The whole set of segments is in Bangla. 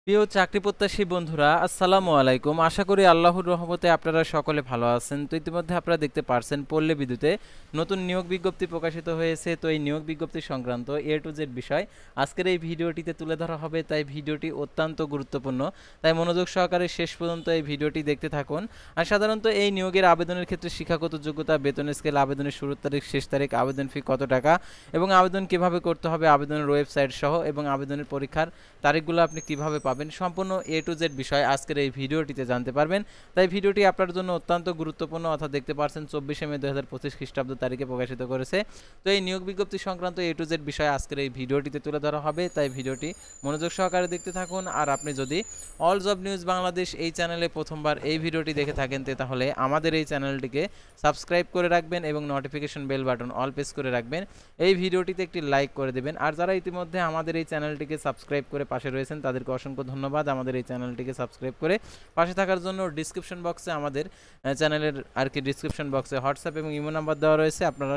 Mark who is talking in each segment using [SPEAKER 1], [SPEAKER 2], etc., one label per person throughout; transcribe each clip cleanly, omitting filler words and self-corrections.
[SPEAKER 1] প্রিয় চাকরি প্রত্যাশী বন্ধুরা, আসসালামু আলাইকুম। আশা করি আল্লাহর রহমতে আপনারা সকলে ভালো আছেন। তো ইতিমধ্যে আপনারা দেখতে পারছেন পল্লী বিদ্যুতে নতুন নিয়োগ বিজ্ঞপ্তি প্রকাশিত হয়েছে। তো এই নিয়োগ বিজ্ঞপ্তি সংক্রান্ত এ টু জেড বিষয় আজকের এই ভিডিওটিতে তুলে ধরা হবে, তাই ভিডিওটি অত্যন্ত গুরুত্বপূর্ণ। তাই মনোযোগ সহকারে শেষ পর্যন্ত এই ভিডিওটি দেখতে থাকুন। আর সাধারণত এই নিয়োগের আবেদনের ক্ষেত্রে শিক্ষাগত যোগ্যতা, বেতন স্কেল, আবেদনের শুরুর তারিখ, শেষ তারিখ, আবেদন ফি কত টাকা এবং আবেদন কিভাবে করতে হবে, আবেদনের ওয়েবসাইট সহ এবং আবেদনের পরীক্ষার তারিখগুলো আপনি কিভাবে পাবেন, সম্পূর্ণ এ টু জেড বিষয় আজকের এই ভিডিওটিতে জানতে পারবেন। তাই ভিডিওটি আপনার জন্য অত্যন্ত গুরুত্বপূর্ণ। অর্থাৎ দেখতে পাচ্ছেন 24শে মে 2025 খ্রিস্টাব্দ তারিখে প্রকাশিত করেছে। তো এই নিয়োগ বিজ্ঞপ্তি সংক্রান্ত এ টু জেড বিষয় আজকের এই ভিডিওটিতে তুলে ধরা হবে, তাই ভিডিওটি মনোযোগ সহকারে দেখতে থাকুন। আর আপনি যদি অল জব নিউজ বাংলাদেশ এই চ্যানেলে প্রথমবার এই ভিডিওটি দেখে থাকেন তাহলে আমাদের এই চ্যানেলটিকে সাবস্ক্রাইব করে রাখবেন এবং notification bell button all press করে রাখবেন। এই ভিডিওটিতে একটি লাইক করে দেবেন। আর যারা ইতিমধ্যে আমাদের এই চ্যানেলটিকে সাবস্ক্রাইব করে পাশে রয়েছেন তাদেরকে অসংখ্য ধন্যবাদ আমাদের এই চ্যানেলটিকে সাবস্ক্রাইব করে পাশে থাকার জন্য। ডিসক্রিপশন বক্সে আমাদের চ্যানেলের ডিসক্রিপশন বক্সে হোয়াটসঅ্যাপ এবং ইমো নাম্বার দেওয়া রয়েছে, আপনারা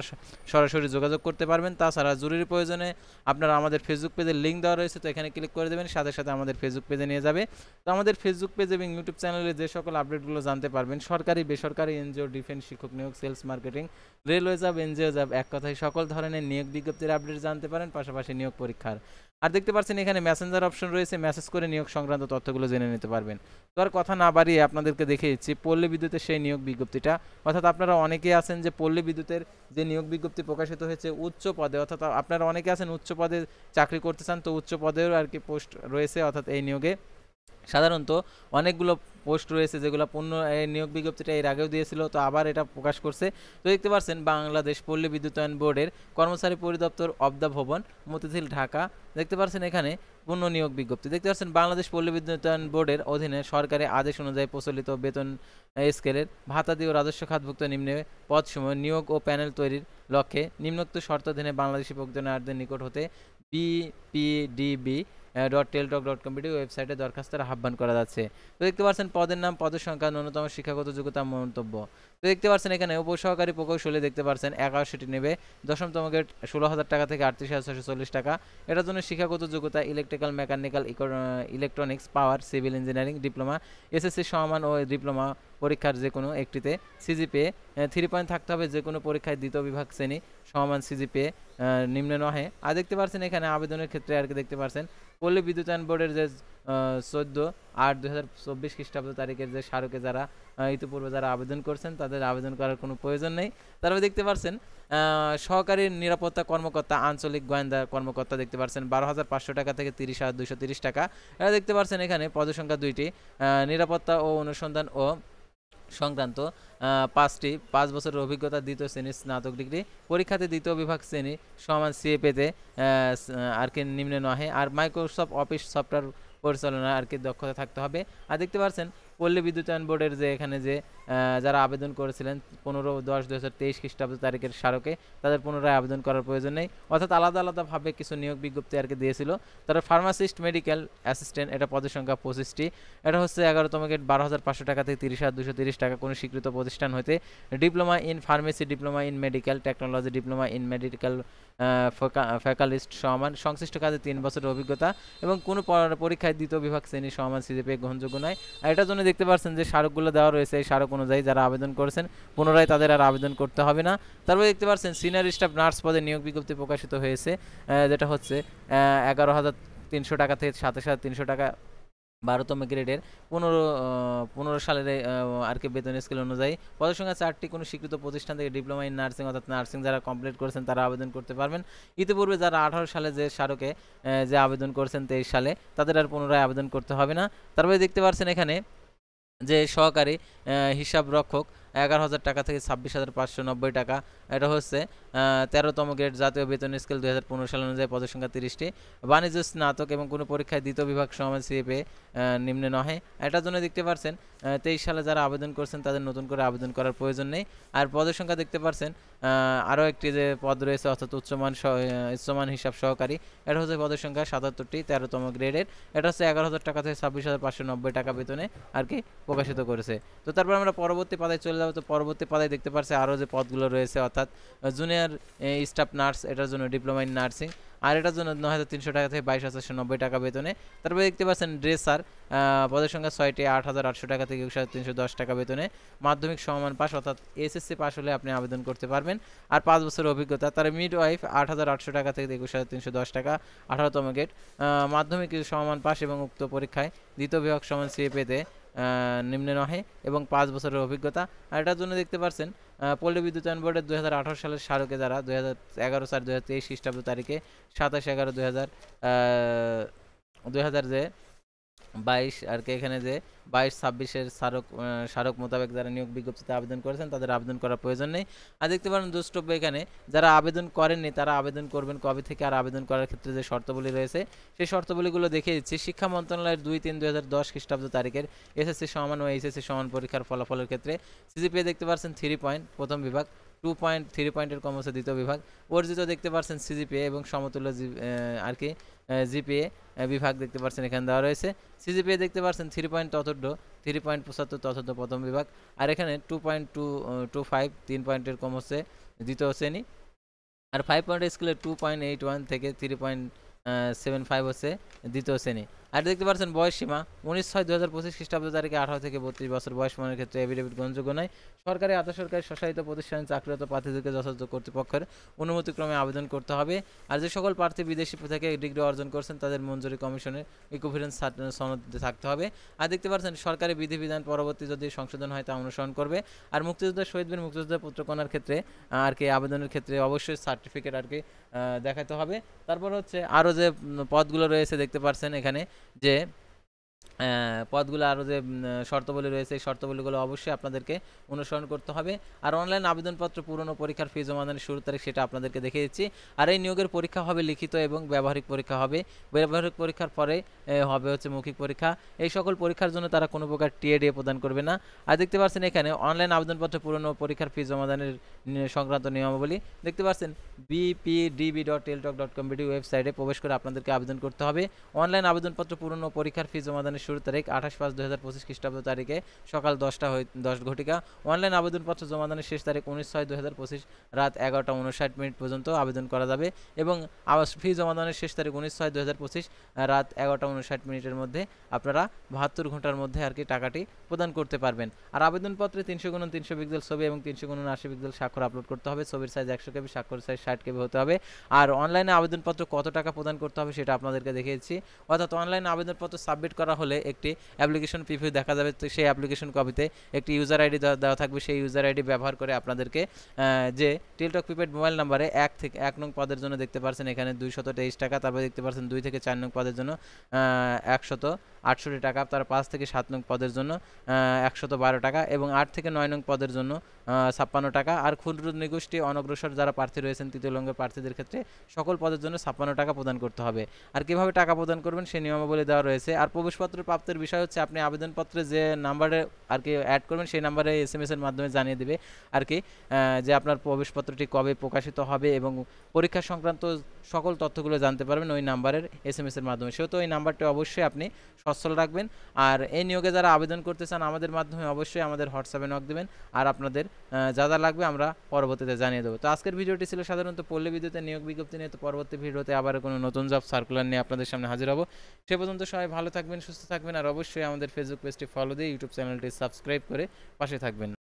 [SPEAKER 1] সরাসরি যোগাযোগ করতে পারবেন। তাছাড়া জরুরি প্রয়োজনে আপনারা আমাদের ফেসবুক পেজের লিঙ্ক দেওয়া রয়েছে, তো এখানে ক্লিক করে দেবেন, সাথে সাথে আমাদের ফেসবুক পেজে নিয়ে যাবে। তো আমাদের ফেসবুক পেজ এবং ইউটিউব চ্যানেলে যে সকল আপডেটগুলো জানতে পারবেন, সরকারি, বেসরকারি, এনজিও, ডিফেন্স, শিক্ষক নিয়োগ, sales, marketing, railway job, NGO job, এক কথায় সকল ধরনের নিয়োগ বিজ্ঞপ্তির আপডেট জানতে পারেন, পাশাপাশি নিয়োগ পরীক্ষার। আর দেখতে পাচ্ছেন এখানে মেসেঞ্জার অপশন রয়েছে, মেসেজ করে নিয়োগ সংক্রান্ত তথ্যগুলো জেনে নিতে পারবেন। তো আর কথা না বাড়িয়ে আপনাদেরকে দেখিয়ে দিচ্ছি পল্লী বিদ্যুতের সেই নিয়োগ বিজ্ঞপ্তিটা। অর্থাৎ আপনারা অনেকেই আছেন যে পল্লী বিদ্যুতের যে নিয়োগ বিজ্ঞপ্তি প্রকাশিত হয়েছে উচ্চ পদে, অর্থাৎ আপনারা অনেকে আছেন উচ্চ পদে চাকরি করতে চান, তো উচ্চ পদেও পোস্ট রয়েছে। অর্থাৎ এই নিয়োগে সাধারণত অনেকগুলো পোস্ট রয়েছে যেগুলো এই নিয়োগ বিজ্ঞপ্তিটা এর আগেও দিয়েছিল, তো আবার এটা প্রকাশ করছে। তো দেখতে পাচ্ছেন বাংলাদেশ পল্লী বিদ্যুতায়ন বোর্ডের কর্মচারী পরিদপ্তর অব দ্য ভবন, মতিঝিল, ঢাকা। দেখতে পাচ্ছেন এখানে পূর্ণ নিয়োগ বিজ্ঞপ্তি। দেখতে পাচ্ছেন বাংলাদেশ পল্লী বিদ্যুতায়ন বোর্ডের অধীনে সরকারি আদেশ অনুযায়ী প্রচলিত বেতন স্কেলের ভাতাদি ও রাজস্ব খাতভুক্ত নিম্নে পদসমূহ নিয়োগ ও প্যানেল তৈরির লক্ষ্যে নিম্নোক্ত শর্তাধীনে বাংলাদেশি প্রয়োজনার্থীদের নিকট হতে bpdb.teltalk.com ওয়েবসাইটে দরখাস্তের আহ্বান করা যাচ্ছে। তো দেখতে পাচ্ছেন পদের নাম, পদের সংখ্যা, ন্যূনতম শিক্ষাগত যোগ্যতা, মন্তব্য। তো দেখতে পাচ্ছেন এখানে উপসহকারী প্রকৌশলী দেখতে পাচ্ছেন 81টি নেবে, দশমতম গ্রেড 16,000 টাকা থেকে 38,640 টাকা। এটার জন্য শিক্ষাগত যোগ্যতা ইলেকট্রিক্যাল, মেকানিক্যাল, ইলেকট্রনিক্স, পাওয়ার, সিভিল ইঞ্জিনিয়ারিং, ডিপ্লোমা, এসএসসি সমান ও ডিপ্লোমা পরীক্ষার যে কোনো একটিতে সিজিপিএ 3 পয়েন্ট থাকতে হবে। যে কোনো পরীক্ষায় দ্বিতীয় বিভাগ শ্রেণী সমান সিজিপিএ নিম্নে নহে। আর দেখতে পাচ্ছেন এখানে আবেদনের ক্ষেত্রে দেখতে পাচ্ছেন পল্লী বিদ্যুতায়ন বোর্ডের যে 14/8/2024 খ্রিস্টাব্দ তারিখের যে স্মারকে যারা ইতিপূর্বে যারা আবেদন করছেন তাদের আবেদন করার কোনো প্রয়োজন নেই। তারপরে দেখতে পাচ্ছেন সহকারী নিরাপত্তা কর্মকর্তা, আঞ্চলিক গোয়েন্দা কর্মকর্তা দেখতে পাচ্ছেন 12,500 টাকা থেকে 30,230 টাকা। এটা দেখতে পাচ্ছেন এখানে পদসংখ্যা 2টি, নিরাপত্তা ও অনুসন্ধান ও সংক্রান্ত 5টি, 5 বছরের অভিজ্ঞতা, দ্বিতীয় শ্রেণীর স্নাতক ডিগ্রি, পরীক্ষাতে দ্বিতীয় বিভাগ শ্রেণী সমান সিএপেতে নিম্নে নহে। আর মাইক্রোসফট অফিস সফটওয়্যার পরিচালনা দক্ষতা থাকতে হবে। আর দেখতে পাচ্ছেন পল্লী বিদ্যুতায়ন বোর্ডের যে এখানে যে যারা আবেদন করেছিলেন 15/10/2023 খ্রিস্টাব্দ তারিখের স্মারকে, তাদের পুনরায় আবেদন করার প্রয়োজন নেই। অর্থাৎ আলাদা আলাদাভাবে কিছু নিয়োগ বিজ্ঞপ্তি দিয়েছিল। তারা ফার্মাসিস্ট, মেডিকেল অ্যাসিস্ট্যান্ট, এটা পদের সংখ্যা 25টি। এটা হচ্ছে 11তম গ্রেড 12,500 টাকা থেকে 30,230 টাকা কোনো স্বীকৃত প্রতিষ্ঠান হতে। Diploma in pharmacy, diploma in medical technology, diploma in medical ফ্যাকালিস্ট সমান সংশ্লিষ্ট কাজে 3 বছরের অভিজ্ঞতা এবং কোনো পরীক্ষায় দ্বিতীয় বিভাগ শ্রেণী সমান সিজিপিএ গ্রহণযোগ্য নয়। আর এটার জন্য দেখতে পাচ্ছেন যে স্মারকগুলো দেওয়া রয়েছে, এই স্মারক অনুযায়ী যারা আবেদন করেছেন পুনরায় তাদের আর আবেদন করতে হবে না। তারপরে দেখতে পাচ্ছেন সিনিয়র স্টাফ নার্স পদে নিয়োগ বিজ্ঞপ্তি প্রকাশিত হয়েছে, যেটা হচ্ছে 11,300 টাকা থেকে 27,300 টাকা 12তম গ্রেডের 15 সালের বেতন স্কেল অনুযায়ী। পদের সংখ্যা 4টি, কোনো স্বীকৃত প্রতিষ্ঠান থেকে ডিপ্লোমা ইন নার্সিং, অর্থাৎ নার্সিং যারা কমপ্লিট করেছেন তারা আবেদন করতে পারবেন। ইতিপূর্বে যারা 18 সালে যে স্মারকে যে আবেদন করেছেন 23 সালে, তাদের আর পুনরায় আবেদন করতে হবে না। তারপরে দেখতে পাচ্ছেন এখানে যে সহকারী হিসাব রক্ষক 11,000 টাকা থেকে 26,590 টাকা। এটা হচ্ছে 13তম গ্রেড জাতীয় বেতন স্কেল 2015 সাল অনুযায়ী, পদের সংখ্যা 30টি। বাণিজ্য স্নাতক এবং কোনো পরীক্ষায় দ্বিতীয় বিভাগ সমান সিএপে নিম্নে নহে। এটার জন্য দেখতে পাচ্ছেন 23 সালে যারা আবেদন করছেন তাদের নতুন করে আবেদন করার প্রয়োজন নেই। আর পদের সংখ্যা দেখতে পাচ্ছেন আরও একটি যে পদ রয়েছে, অর্থাৎ উচ্চমান হিসাব সহকারী। এটা হচ্ছে পদের সংখ্যা 77টি, 13তম গ্রেডের। এটা হচ্ছে 11,000 টাকা থেকে 26,590 টাকা বেতনে প্রকাশিত করেছে। তো তারপর আমরা পরবর্তী পাতায় চলে যাব। তো পরবর্তী পাতায় দেখতে পাচ্ছি আরও যে পদগুলো রয়েছে, অর্থাৎ জুনিয়র স্টাফ নার্স, এটার জন্য ডিপ্লোমা ইন নার্সিং, আর এটার জন্য 9,300 টাকা থেকে 22,490 টাকা বেতনে। তারপরে দেখতে পাচ্ছেন ড্রেসার, পদের সংখ্যা 6টি, 8,800 টাকা থেকে 21,310 টাকা বেতনে। মাধ্যমিক সমমান পাস অর্থাৎ এসএসসি পাস হলে আপনি আবেদন করতে পারবেন, আর 5 বছরের অভিজ্ঞতা। তার মিড ওয়াইফ 8,800 টাকা থেকে 21,310 টাকা, 18তম গেট। মাধ্যমিক সমমান পাস এবং উক্ত পরীক্ষায় দ্বিতীয় বিভাগ সমান সিএপিতে নিম্নে নহে এবং 5 বছরের অভিজ্ঞতা। আর এটার জন্য দেখতে পাচ্ছেন পল্লী বিদ্যুতায়ন বোর্ডের 2018 সালের স্মারকে যারা 11/4/2023 খ্রিস্টাব্দ তারিখে 27/11/2000 যে 22 আর কি, এখানে যে 22-26-এর স্মারক মোতাবেক যারা নিয়োগ বিজ্ঞপ্তিতে আবেদন করেছেন তাদের আবেদন করার প্রয়োজন নেই। আর দেখতে পারেন দ্রষ্টব্য, এখানে যারা আবেদন করেননি তারা আবেদন করবেন কবে থেকে, আর আবেদন করার ক্ষেত্রে যে শর্তাবলী রয়েছে সেই শর্তাবলীগুলো দেখিয়ে দিচ্ছি। শিক্ষা মন্ত্রণালয়ের 2-3-2010 খ্রিস্টাব্দ তারিখের এসএসসি সমান ও এইচএসসি সমান পরীক্ষার ফলাফলের ক্ষেত্রে সিজিপিএ দেখতে পাচ্ছেন 3 পয়েন্ট প্রথম বিভাগ, 2.3 পয়েন্টের কম হচ্ছে দ্বিতীয় বিভাগ, অর্জিত দেখতে পাচ্ছেন সিজিপিএ এবং সমতুল্য আর কি জিপিএ বিভাগ দেখতে পাচ্ছেন এখানে দেওয়া রয়েছে। সিজিপিএ দেখতে পাচ্ছেন 3 পয়েন্ট ততোর্ধ, 3.75 ততোর্ধ প্রথম বিভাগ, আর এখানে 2.25 3 পয়েন্টের কম হচ্ছে দ্বিতীয় শ্রেণী, আর 5 পয়েন্টের স্কেলে 2.81 থেকে 3.75 হচ্ছে দ্বিতীয় শ্রেণী। আর দেখতে পাচ্ছেন বয়স সীমা 19/6/2025 খ্রিস্টাব্দ তারিখে 18 থেকে 32 বছর বয়স মানের ক্ষেত্রে এফিডেভিট গ্রহণযোগ্য নয়। সরকারি আধা সরকারি স্বশাসিত প্রতিষ্ঠানে চাকরিরত প্রার্থীদেরকে যথাযথ কর্তৃপক্ষের অনুমতিক্রমে আবেদন করতে হবে। আর যে সকল প্রার্থী বিদেশি থেকে ডিগ্রি অর্জন করছেন তাদের মঞ্জুরি কমিশনের ইকুইভ্যালেন্স সনদ থাকতে হবে। আর দেখতে পাচ্ছেন সরকারি বিধিবিধান পরবর্তী যদি সংশোধন হয় তা অনুসরণ করবে। আর মুক্তিযোদ্ধা শহীদবীর মুক্তিযোদ্ধা পুত্রকন্যার ক্ষেত্রে আর কি আবেদনের ক্ষেত্রে অবশ্যই সার্টিফিকেট আর কি দেখাতে হবে। তারপর হচ্ছে আরও যে পদগুলো রয়েছে দেখতে পাচ্ছেন এখানে যে পদগুলো আরও যে শর্তাবলী রয়েছে এই শর্তাবলীগুলো অবশ্যই আপনাদেরকে অনুসরণ করতে হবে। আর অনলাইন আবেদনপত্র পূরণ ও পরীক্ষার ফি জমাদানের শুরুর তারিখ সেটা আপনাদেরকে দেখিয়ে দিচ্ছি। আর এই নিয়োগের পরীক্ষা হবে লিখিত এবং ব্যবহারিক পরীক্ষা হবে। ব্যবহারিক পরীক্ষার পরে হবে হচ্ছে মৌখিক পরীক্ষা। এই সকল পরীক্ষার জন্য তারা কোনো প্রকার টিএডিএ প্রদান করবে না। আর দেখতে পাচ্ছেন এখানে অনলাইন আবেদনপত্র পূরণ ও পরীক্ষার ফি জমাদানের সংক্রান্ত নিয়মাবলী দেখতে পাচ্ছেন bpdb.teltalk.com ওয়েবসাইটে প্রবেশ করে আপনাদেরকে আবেদন করতে হবে। অনলাইন আবেদনপত্র পূরণ ও পরীক্ষার ফি জমাদানের শুরুর তারিখ 28/5/2025 খ্রিস্টাব্দ তারিখে সকাল 10 ঘটিকা। অনলাইন আবেদনপত্র জমাদানের শেষ তারিখ 19/6/2025 রাত 11:59 পর্যন্ত আবেদন করা যাবে এবং ফি জমাদানের শেষ তারিখ 19/6/2025 রাত 11:59 মধ্যে আপনারা 72 ঘন্টার মধ্যে আর কি টাকাটি প্রদান করতে পারবেন। আর আবেদনপত্রে 300x300 পিক্সেল ছবি এবং 300x80 পিক্সেল স্বাক্ষর আপলোড করতে হবে। ছবির সাইজ 100 কেবি, স্বাক্ষর সাইজ 60 কেবি হতে হবে। আর অনলাইনে আবেদনপত্র কত টাকা প্রদান করতে হবে সেটা আপনাদেরকে দেখিয়েছি। অর্থাৎ অনলাইনে আবেদনপত্র সাবমিট করা হলে একটি অ্যাপ্লিকেশন প্রিভিউ দেখা যাবে, তো সেই অ্যাপ্লিকেশন কপিতে একটি ইউজার আইডি দেওয়া থাকবে। সেই ইউজার আইডি ব্যবহার করে আপনাদেরকে যে টেলটক প্রিপেড মোবাইল নাম্বারে 1 নং পদের জন্য দেখতে পাচ্ছেন এখানে 223 টাকা, তারপরে দেখতে পাচ্ছেন 2 থেকে 4 নং পদের জন্য 168 টাকা, তার 5 থেকে 7 নং পদের জন্য 112 টাকা এবং 8 থেকে 9 নং পদের জন্য 56 টাকা। আর ক্ষুদ্র নিগোষ্ঠী অনগ্রসর যারা প্রার্থী রয়েছেন তৃতীয় লিঙ্গের প্রার্থীদের ক্ষেত্রে সকল পদের জন্য 56 টাকা প্রদান করতে হবে। আর কিভাবে টাকা প্রদান করবেন সেই নিয়মাবলী দেওয়া রয়েছে। আর প্রবেশপত্র প্রাপ্তির বিষয় হচ্ছে আপনি আবেদনপত্রে যে নাম্বারে আর কি অ্যাড করবেন সেই নাম্বারে SMS এর মাধ্যমে জানিয়ে দেবে আর কি যে আপনার প্রবেশপত্রটি কবে প্রকাশিত হবে এবং পরীক্ষা সংক্রান্ত সকল তথ্যগুলো জানতে পারবেন ওই নাম্বারের SMS এর মাধ্যমে। সেহেতু ওই নাম্বারটি অবশ্যই আপনি সচ্ছল রাখবেন। আর এই নিয়োগে যারা আবেদন করতে চান আমাদের মাধ্যমে অবশ্যই আমাদের হোয়াটসঅ্যাপে নক দেবেন, আর আপনাদের যা যা লাগবে আমরা পরবর্তীতে জানিয়ে দেবো। তো আজকের ভিডিওটি ছিল সাধারণত পল্লী বিদ্যুতের নিয়োগ বিজ্ঞপ্তি নিয়ে। তো পরবর্তী ভিডিওতে আবার কোনো নতুন জব সার্কুলার নিয়ে আপনাদের সামনে হাজির হব। সে পর্যন্ত সবাই ভালো থাকবেন, সুস্থ থাকবেন, আর অবশ্যই আমাদের ফেসবুক পেজটি ফলো দিয়ে ইউটিউব চ্যানেলটি সাবস্ক্রাইব করে পাশে থাকবেন।